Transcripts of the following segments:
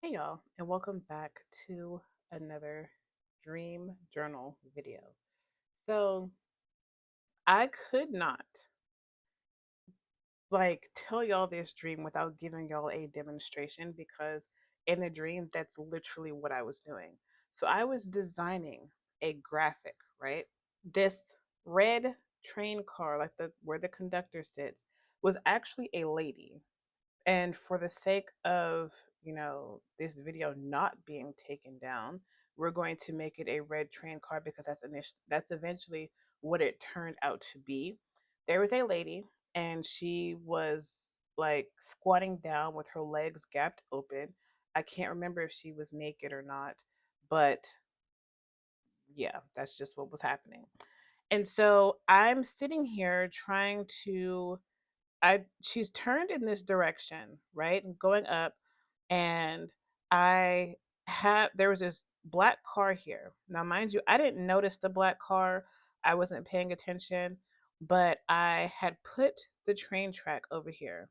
Hey y'all, and welcome back to another dream journal video. So, I could not tell y'all this dream without giving y'all a demonstration because in the dream that's literally what I was doing. So, I was designing a graphic, right? This red train car, like the where the conductor sits, was actually a lady. And for the sake of, this video not being taken down, we're going to make it a red train car because that's eventually what it turned out to be. There was a lady and she was like squatting down with her legs gapped open. I can't remember if she was naked or not, but yeah, that's just what was happening. And so I'm sitting here trying to I she's turned in this direction, right? And going up and I there was this black car here. Now mind you, I didn't notice the black car. I wasn't paying attention, but I had put the train track over here.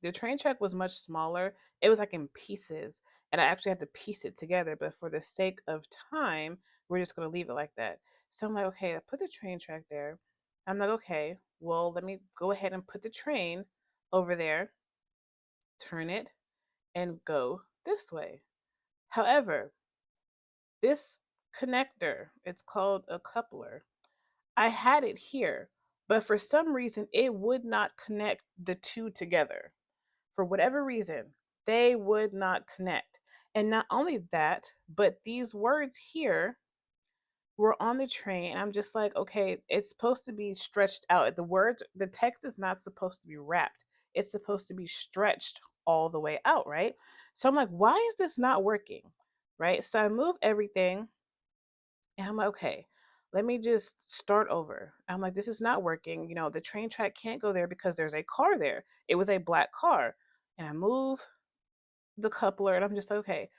The train track was much smaller. It was like in pieces, and I actually had to piece it together, but for the sake of time, we're just going to leave it like that. So I'm like, okay, I put the train track there. I'm like, okay, well, let me go ahead and put the train over there, turn it, and go this way. However, this connector, it's called a coupler. I had it here, but for some reason, it would not connect the two together. For whatever reason, they would not connect. And not only that, but these words here were on the train. I'm just like, okay, it's supposed to be stretched out. The text is not supposed to be wrapped. It's supposed to be stretched all the way out, right? So I'm like, why is this not working? Right? So I move everything and I'm like, okay, let me just start over. I'm like, this is not working. The train track can't go there because there's a car there. It was a black car. And I move the coupler and I'm just like, okay,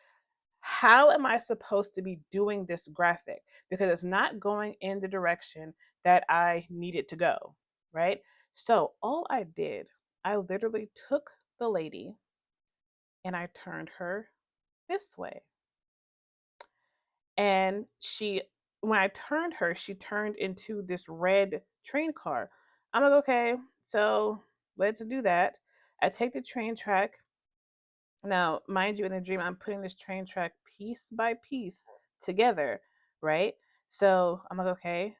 how am I supposed to be doing this graphic? Because it's not going in the direction that I need it to go, right? So all I did, I literally took the lady and I turned her this way. And when I turned her, she turned into this red train car. I'm like, okay, so let's do that. I take the train track. Now, mind you, in the dream, I'm putting this train track piece by piece together, right? So I'm like, okay,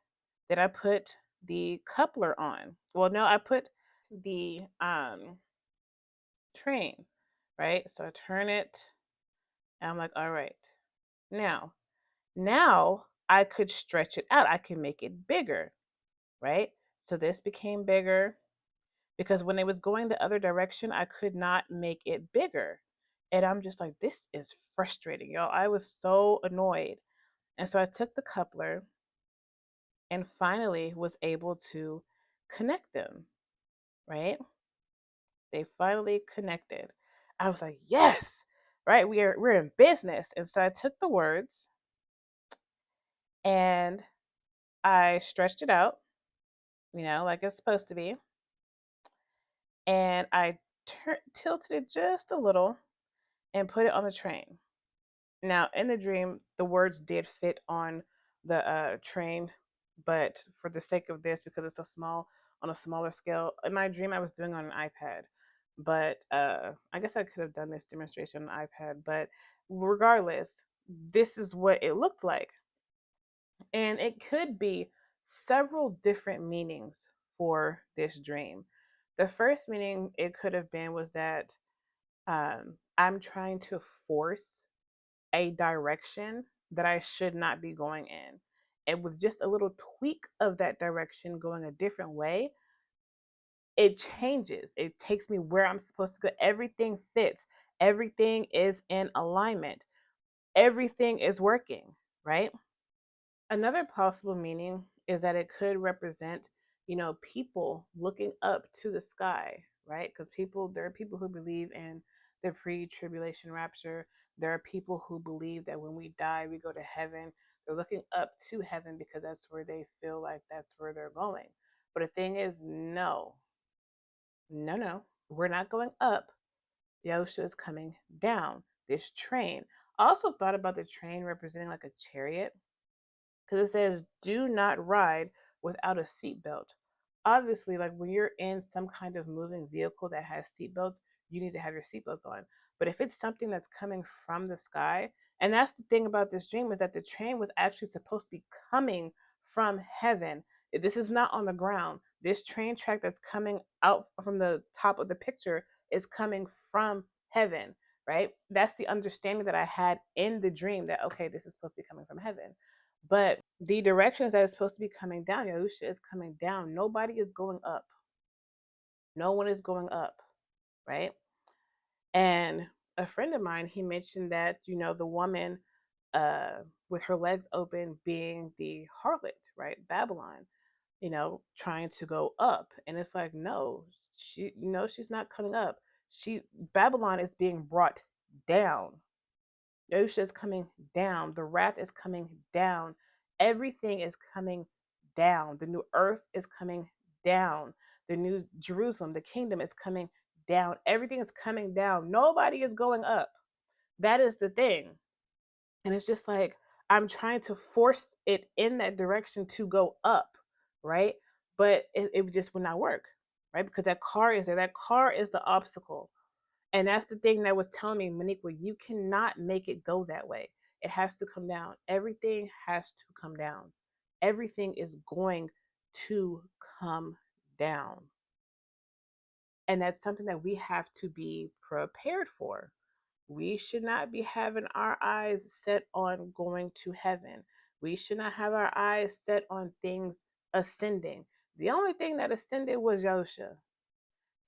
did I put the coupler on? Well, no, I put the train, right? So I turn it, and I'm like, all right, now, now I could stretch it out. I can make it bigger, right? So this became bigger because when it was going the other direction, I could not make it bigger. And I'm just like, this is frustrating, y'all. I was so annoyed. And so I took the coupler and finally was able to connect them, right? They finally connected. I was like, yes, right? We're in business. And so I took the words and I stretched it out, like it's supposed to be. And I tilted it just a little and put it on the train. Now, in the dream, the words did fit on the train, but for the sake of this, because it's so small on a smaller scale, in my dream, I was doing on an iPad. But I guess I could have done this demonstration on an iPad. But regardless, this is what it looked like. And it could be several different meanings for this dream. The first meaning it could have been was that I'm trying to force a direction that I should not be going in. And with just a little tweak of that direction going a different way, it changes. It takes me where I'm supposed to go. Everything fits, everything is in alignment, everything is working, right? Another possible meaning is that it could represent, people looking up to the sky, right? Because there are people who believe in the pre-tribulation rapture. There are people who believe that when we die, we go to heaven. They're looking up to heaven because that's where they feel like that's where they're going. But the thing is, no, no, no, we're not going up. Yahusha is coming down. this train. I also thought about the train representing like a chariot because it says do not ride without a seatbelt. Obviously, like when you're in some kind of moving vehicle that has seatbelts, you need to have your seatbelts on. But if it's something that's coming from the sky, and that's the thing about this dream is that the train was actually supposed to be coming from heaven. This is not on the ground. This train track that's coming out from the top of the picture is coming from heaven, right? That's the understanding that I had in the dream that okay, this is supposed to be coming from heaven. But the directions that is supposed to be coming down, Yahusha is coming down. Nobody is going up. No one is going up, right? And a friend of mine, he mentioned that, the woman with her legs open being the harlot, right? Babylon, trying to go up. And it's like, no, she's not coming up. She Babylon is being brought down. Yahusha is coming down. The wrath is coming down. Everything is coming down. The new earth is coming down. The new Jerusalem, the kingdom is coming down. Everything is coming down. Nobody is going up. That is the thing. And it's just like I'm trying to force it in that direction to go up, right? But it just would not work, right? Because that car is there. That car is the obstacle. And that's the thing that was telling me, Moniqua, you cannot make it go that way. It has to come down. Everything has to come down. Everything is going to come down. And that's something that we have to be prepared for. We should not be having our eyes set on going to heaven. We should not have our eyes set on things ascending. The only thing that ascended was Yosha.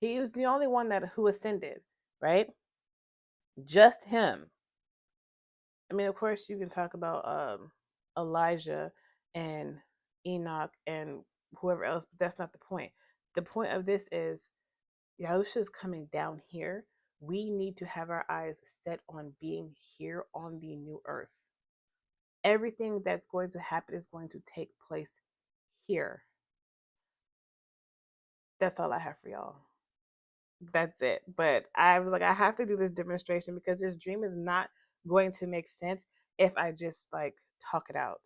He was the only one that who ascended, right? Just him. I mean, of course, you can talk about Elijah and Enoch and whoever else, but that's not the point. The point of this is Yahusha is coming down here. We need to have our eyes set on being here on the new earth. Everything that's going to happen is going to take place here. That's all I have for y'all. That's it. But I was like, I have to do this demonstration because this dream is not going to make sense if I just like talk it out.